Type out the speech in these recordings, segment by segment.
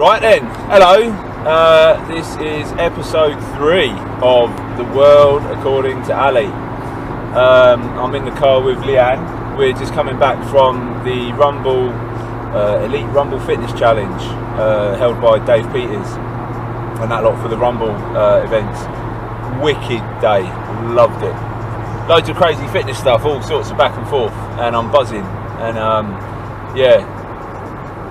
Right then, hello. This is episode 3 of The World According to Ali. I'm in the car with Leanne. We're just coming back from the Rumble Elite Rumble Fitness Challenge held by Dave Peters and that lot for the Rumble events. Wicked day, loved it. Loads of crazy fitness stuff, all sorts of back and forth, and I'm buzzing. And yeah.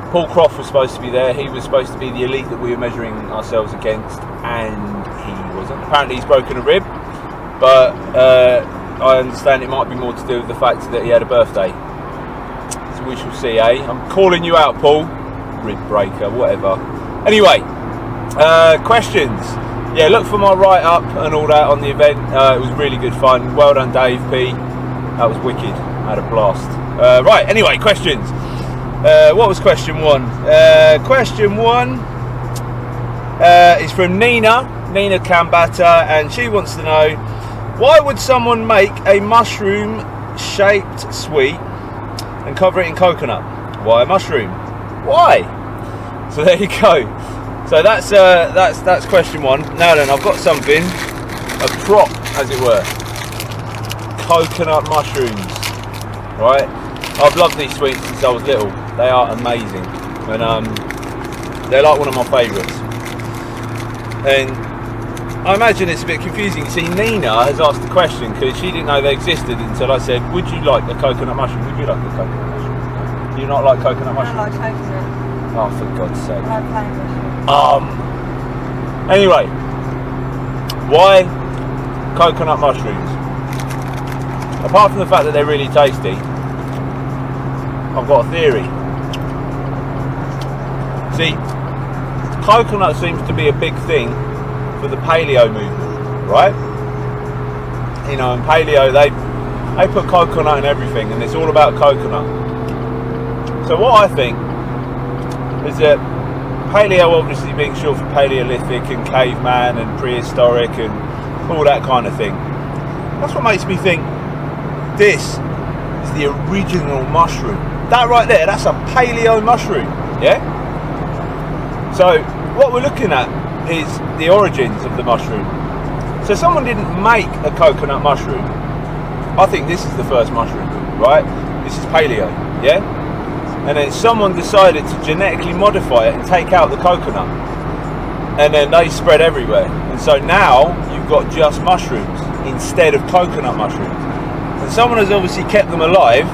Paul Croft was supposed to be there. He was supposed to be the elite that we were measuring ourselves against, and he wasn't. Apparently he's broken a rib, but I understand it might be more to do with the fact that he had a birthday. So we shall see, eh? I'm calling you out, Paul. Rib breaker, whatever. Anyway, questions. Yeah, look for my write-up and all that on the event. It was really good fun. Well done, Dave P. That was wicked. I had a blast. Right, anyway, questions. What was question 1? Question 1 is from Nina Kambata, and she wants to know, why would someone make a mushroom shaped sweet and cover it in coconut? Why a mushroom? Why? So there you go. So that's question 1. Now then, I've got something, a prop as it were. Coconut mushrooms. Right? I've loved these sweets since I was little. They are amazing, and they're like one of my favourites. And I imagine it's a bit confusing. See, Nina has asked the question because she didn't know they existed until I said, would you like a coconut mushroom? Would you like a coconut mushroom? Do you not like coconut mushroom? I like coconut. Oh, for God's sake. I like plain mushroom. Anyway, why coconut mushrooms? Apart from the fact that they're really tasty, I've got a theory. See, coconut seems to be a big thing for the paleo movement, right? You know, in paleo they put coconut in everything, and it's all about coconut. So what I think is that paleo, obviously being short for Paleolithic and caveman and prehistoric and all that kind of thing, that's what makes me think this is the original mushroom. That right there, that's a paleo mushroom, yeah? So what we're looking at is the origins of the mushroom. So someone didn't make a coconut mushroom. I think this is the first mushroom, right? This is paleo, yeah? And then someone decided to genetically modify it and take out the coconut. And then they spread everywhere. And so now you've got just mushrooms instead of coconut mushrooms. And someone has obviously kept them alive.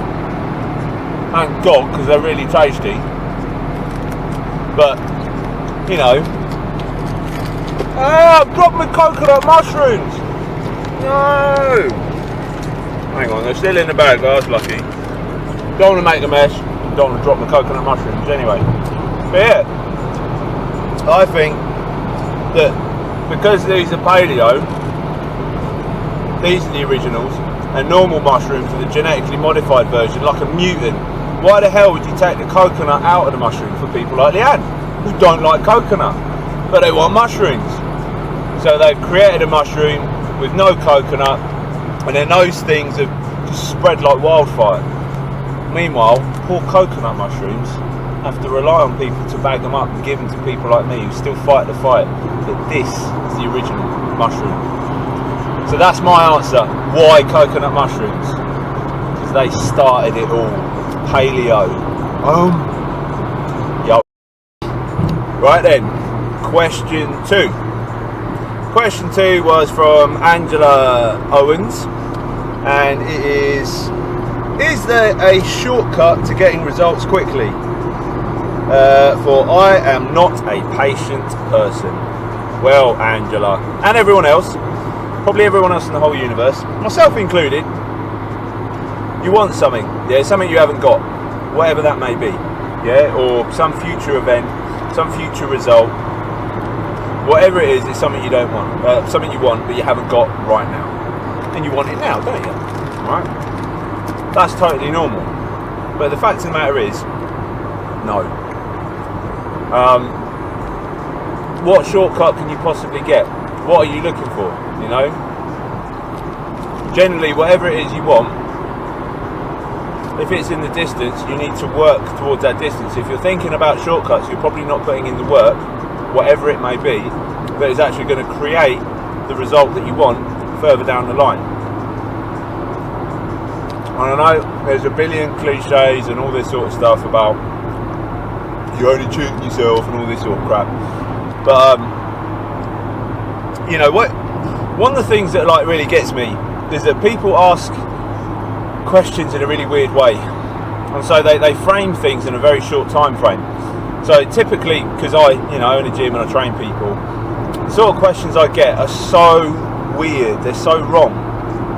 Thank God, because they're really tasty. But, you know, I've dropped my coconut mushrooms. No. Hang on, they're still in the bag. I was lucky. Don't want to make a mess. Don't want to drop my coconut mushrooms anyway. But yeah, I think that because these are paleo, these are the originals, and normal mushrooms are the genetically modified version, like a mutant. Why the hell would you take the coconut out of the mushroom for people like Leanne, who don't like coconut, but they want mushrooms? So they've created a mushroom with no coconut, and then those things have just spread like wildfire. Meanwhile, poor coconut mushrooms have to rely on people to bag them up and give them to people like me who still fight the fight that this is the original mushroom. So that's my answer. Why coconut mushrooms? Because they started it all. Paleo. Yo. Right then, question 2. Question 2 was from Angela Owens, and it is there a shortcut to getting results quickly? For I am not a patient person. Well, Angela, and everyone else, probably everyone else in the whole universe, myself included, you want something, yeah, something you haven't got, whatever that may be, yeah, or some future event, some future result, whatever it is, it's something you don't want, something you want but you haven't got right now, and you want it now, don't you? Right? That's totally normal. But the fact of the matter is, no. What shortcut can you possibly get? What are you looking for? You know? Generally, whatever it is you want, if it's in the distance, you need to work towards that distance. If you're thinking about shortcuts, you're probably not putting in the work, whatever it may be, that is actually going to create the result that you want further down the line. And I know there's a billion cliches and all this sort of stuff about you're only cheating yourself and all this sort of crap. But you know what? One of the things that like really gets me is that people ask questions in a really weird way, and so they frame things in a very short time frame. So typically, because I own a gym and I train people, the sort of questions I get are so weird, they're so wrong.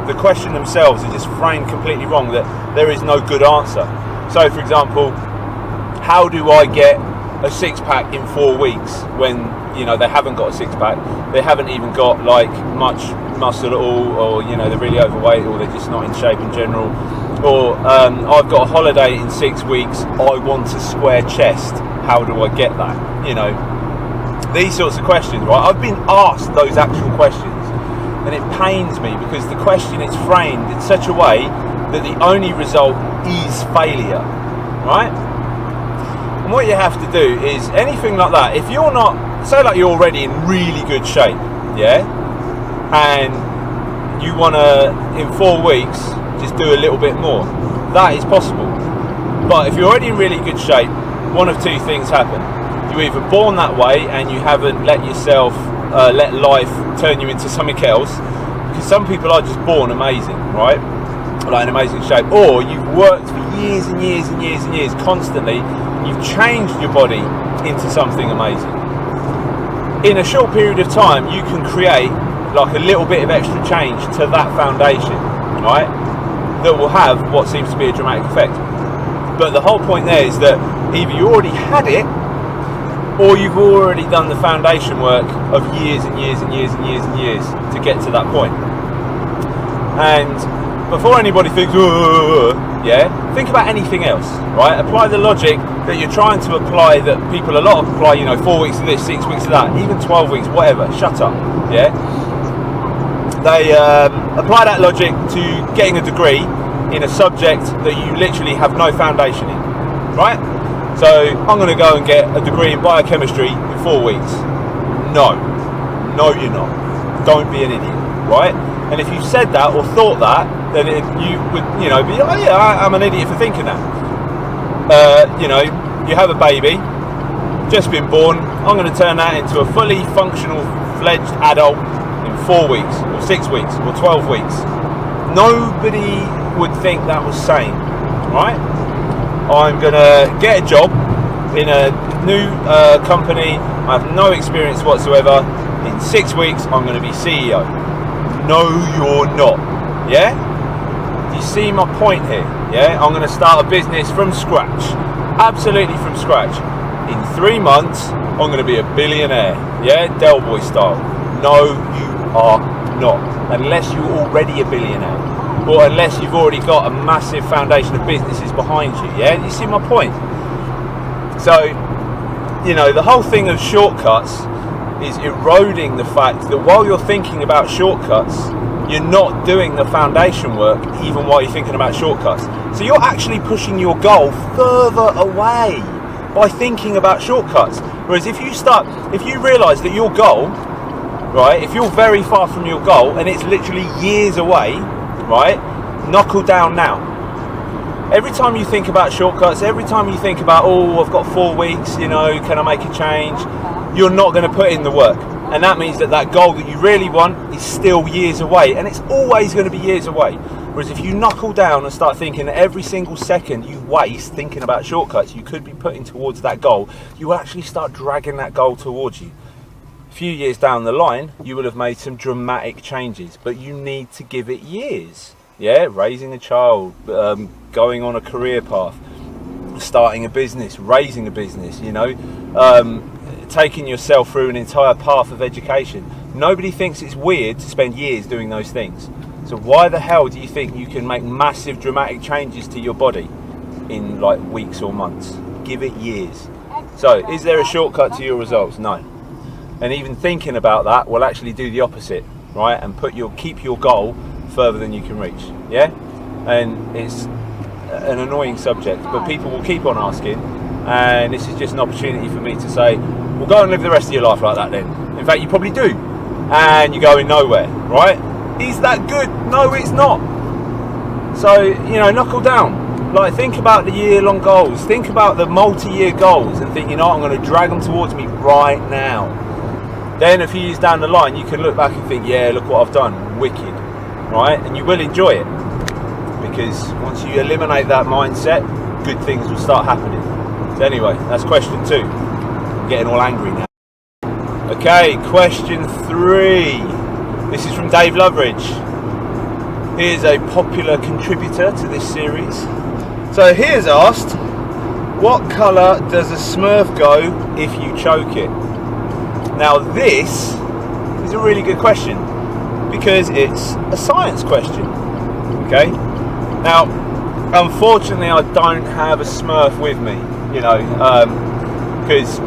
The question themselves are just framed completely wrong, that there is no good answer. So for example, how do I get a six-pack in 4 weeks when they haven't got a six-pack, they haven't even got like much muscle at all, or they're really overweight, or they're just not in shape in general, or I've got a holiday in 6 weeks, I want a square chest, how do I get that? These sorts of questions, right? I've been asked those actual questions, and it pains me because the question is framed in such a way that the only result is failure, right? And what you have to do is anything like that, if you're not, say like you're already in really good shape, yeah, and you want to in 4 weeks just do a little bit more, that is possible. But if you're already in really good shape, one of two things happen. You're either born that way and you haven't let yourself let life turn you into something else, because some people are just born amazing, right, like in amazing shape, or you've worked for years and years and years and years constantly, you've changed your body into something amazing. In a short period of time you can create like a little bit of extra change to that foundation, right, that will have what seems to be a dramatic effect. But the whole point there is that either you already had it, or you've already done the foundation work of years and years and years and years and years to get to that point. And before anybody thinks, yeah, think about anything else, right? Apply the logic that you're trying to apply, that people a lot apply, 4 weeks of this, 6 weeks of that, even 12 weeks, whatever, shut up, yeah? They apply that logic to getting a degree in a subject that you literally have no foundation in, right? So I'm going to go and get a degree in biochemistry in 4 weeks. No, you're not. Don't be an idiot, right? And if you said that or thought that, then you would, be, oh yeah, I'm an idiot for thinking that. You have a baby, just been born. I'm going to turn that into a fully functional, fledged adult in 4 weeks, or 6 weeks, or 12 weeks. Nobody would think that was sane, right? I'm going to get a job in a new company. I have no experience whatsoever. In 6 weeks, I'm going to be CEO. No, you're not. Yeah? Do you see my point here? Yeah? I'm going to start a business from scratch. Absolutely from scratch. In 3 months, I'm going to be a billionaire. Yeah? Del Boy style. No, you are not. Unless you're already a billionaire. Or unless you've already got a massive foundation of businesses behind you, yeah? You see my point? So, the whole thing of shortcuts is eroding the fact that while you're thinking about shortcuts, you're not doing the foundation work even while you're thinking about shortcuts. So you're actually pushing your goal further away by thinking about shortcuts. Whereas if you realise that your goal, right, if you're very far from your goal and it's literally years away, right, knuckle down now. Every time you think about shortcuts, every time you think about, oh, I've got 4 weeks, can I make a change? You're not going to put in the work. And that means that goal that you really want is still years away. And it's always going to be years away. Whereas if you knuckle down and start thinking that every single second you waste thinking about shortcuts you could be putting towards that goal, you will actually start dragging that goal towards you. A few years down the line, you will have made some dramatic changes, but you need to give it years. Yeah, raising a child, going on a career path, starting a business, raising a business, taking yourself through an entire path of education. Nobody thinks it's weird to spend years doing those things. So why the hell do you think you can make massive dramatic changes to your body in like weeks or months? Give it years. So is there a shortcut to your results? No. And even thinking about that will actually do the opposite, right? And keep your goal further than you can reach. Yeah? And it's an annoying subject, but people will keep on asking, and this is just an opportunity for me to say, well, go and live the rest of your life like that then. In fact, you probably do, and you're going nowhere, right? Is that good? No, it's not. So, you know, knuckle down. Like, think about the year-long goals. Think about the multi-year goals and think, you know, I'm going to drag them towards me right now. Then a few years down the line, you can look back and think, yeah, look what I've done. Wicked, right? And you will enjoy it. Because once you eliminate that mindset, good things will start happening. So anyway, that's question 2. I'm getting all angry now. Okay, question 3. This is from Dave Loveridge. He is a popular contributor to this series. So he has asked, what colour does a Smurf go if you choke it? Now this is a really good question because it's a science question. Okay? Now, unfortunately, I don't have a Smurf with me, you know, because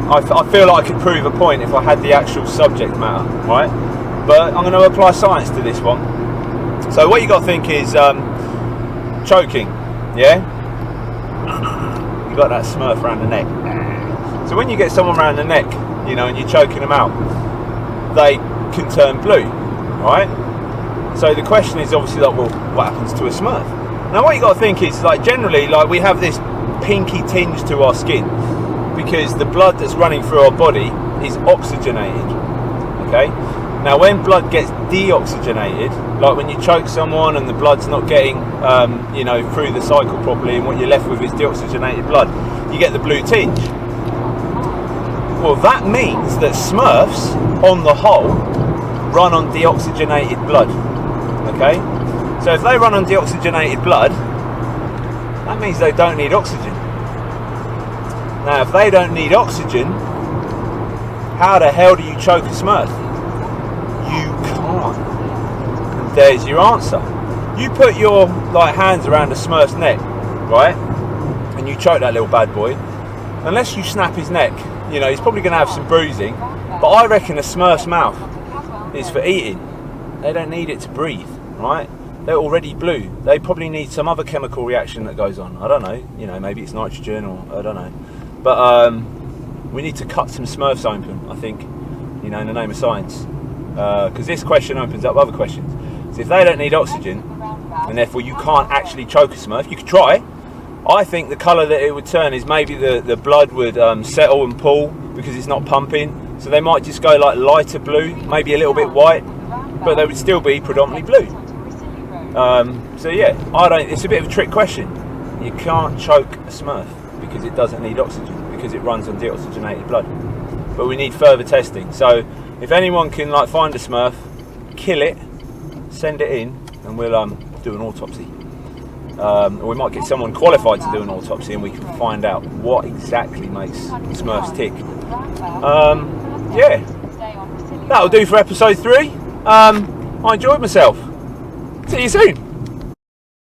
I feel like I could prove a point if I had the actual subject matter, right? But I'm going to apply science to this one. So what you got to think is choking, yeah? You got that Smurf around the neck. So when you get someone around the neck, you know, and you're choking them out, they can turn blue, right? So the question is obviously like, well, what happens to a Smurf? Now what you got to think is, like, generally, like, we have this pinky tinge to our skin because the blood that's running through our body is oxygenated. Okay? Now when blood gets deoxygenated, like when you choke someone and the blood's not getting you know, through the cycle properly, and what you're left with is deoxygenated blood, you get the blue tinge. Well, that means that Smurfs, on the whole, run on deoxygenated blood. Okay? So if they run on deoxygenated blood, that means they don't need oxygen. Now, if they don't need oxygen, how the hell do you choke a Smurf? You can't. And there's your answer. You put your, like, hands around a Smurf's neck, right? And you choke that little bad boy. Unless you snap his neck, you know, he's probably going to have some bruising. But I reckon a Smurf's mouth is for eating. They don't need it to breathe, right? They're already blue. They probably need some other chemical reaction that goes on. I don't know. You know, maybe it's nitrogen, or I don't know. But we need to cut some Smurfs open, I think, you know, in the name of science. Because this question opens up other questions. So if they don't need oxygen, and therefore you can't actually choke a Smurf, you could try. I think the colour that it would turn is maybe the blood would settle and pool because it's not pumping. So they might just go like lighter blue, maybe a little bit white, but they would still be predominantly blue. So yeah, it's a bit of a trick question. You can't choke a Smurf because it doesn't need oxygen, because it runs on deoxygenated blood. But we need further testing. So if anyone can, like, find a Smurf, kill it, send it in, and we'll do an autopsy. Or we might get someone qualified to do an autopsy, and we can find out what exactly makes Smurfs tick. Yeah, that'll do for episode 3. I enjoyed myself. See you soon.